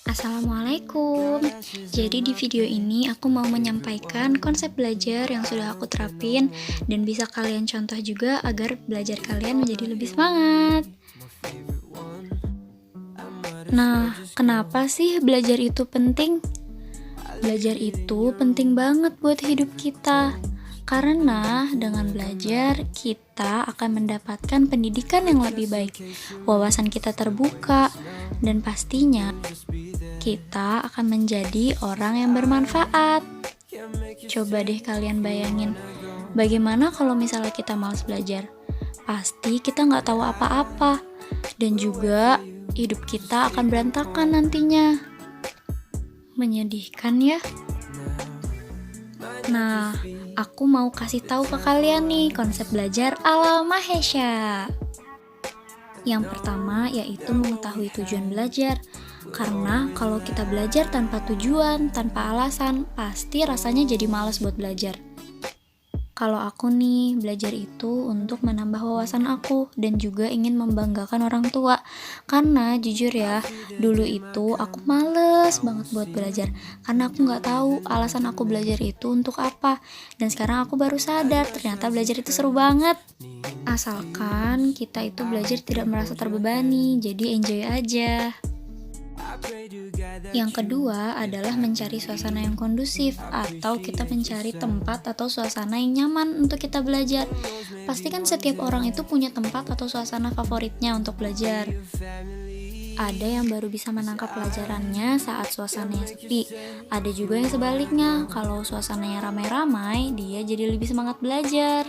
Assalamualaikum. Jadi di video ini aku mau menyampaikan konsep belajar yang sudah aku terapin dan bisa kalian contoh juga agar belajar kalian menjadi lebih semangat. Nah, kenapa sih belajar itu penting? Belajar itu penting banget buat hidup kita. Karena dengan belajar, kita akan mendapatkan pendidikan yang lebih baik, wawasan kita terbuka, dan pastinya kita akan menjadi orang yang bermanfaat. Coba deh kalian bayangin, bagaimana kalau misalnya kita malas belajar? Pasti kita nggak tahu apa-apa, dan juga hidup kita akan berantakan nantinya. Menyedihkan ya? Nah, aku mau kasih tahu ke kalian nih konsep belajar ala Mahesha. Yang pertama yaitu mengetahui tujuan belajar. Karena kalau kita belajar tanpa tujuan, tanpa alasan, pasti rasanya jadi malas buat belajar. Kalau aku nih, belajar itu untuk menambah wawasan aku dan juga ingin membanggakan orang tua. Karena jujur ya, dulu itu aku males banget buat belajar. Karena aku nggak tahu alasan aku belajar itu untuk apa. Dan sekarang aku baru sadar, ternyata belajar itu seru banget. Asalkan kita itu belajar tidak merasa terbebani, jadi enjoy aja. Yang kedua adalah mencari suasana yang kondusif atau kita mencari tempat atau suasana yang nyaman untuk kita belajar. Pastikan setiap orang itu punya tempat atau suasana favoritnya untuk belajar. Ada yang baru bisa menangkap pelajarannya saat suasananya sepi. Ada juga yang sebaliknya, kalau suasananya ramai-ramai, dia jadi lebih semangat belajar.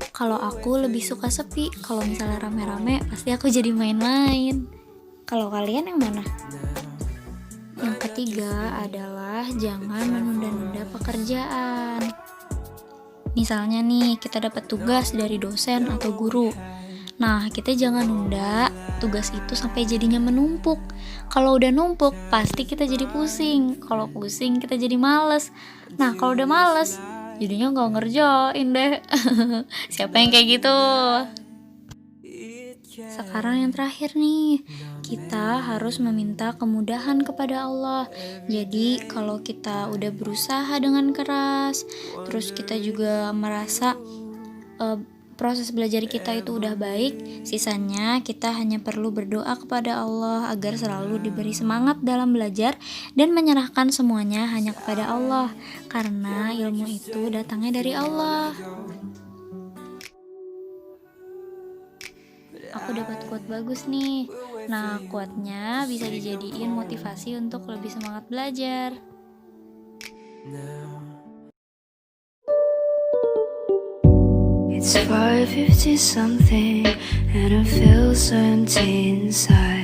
Kalau aku lebih suka sepi, kalau misalnya rame-rame pasti aku jadi main-main. Kalau kalian yang mana? Yang ketiga adalah jangan menunda-nunda pekerjaan. Misalnya nih, kita dapat tugas dari dosen atau guru. Nah, kita jangan nunda tugas itu sampai jadinya menumpuk. Kalau udah numpuk, pasti kita jadi pusing. Kalau pusing, kita jadi males. Nah, kalau udah males, jadinya nggak ngerjain deh. Siapa yang kayak gitu? Sekarang yang terakhir nih, kita harus meminta kemudahan kepada Allah. Jadi kalau kita udah berusaha dengan keras, terus kita juga merasa proses belajar kita itu udah baik, sisanya kita hanya perlu berdoa kepada Allah agar selalu diberi semangat dalam belajar dan menyerahkan semuanya hanya kepada Allah, karena ilmu itu datangnya dari Allah. Aku dapat quote bagus nih. Nah, quote-nya bisa dijadiin motivasi untuk lebih semangat belajar. It's 5:50 something and I feel so empty inside.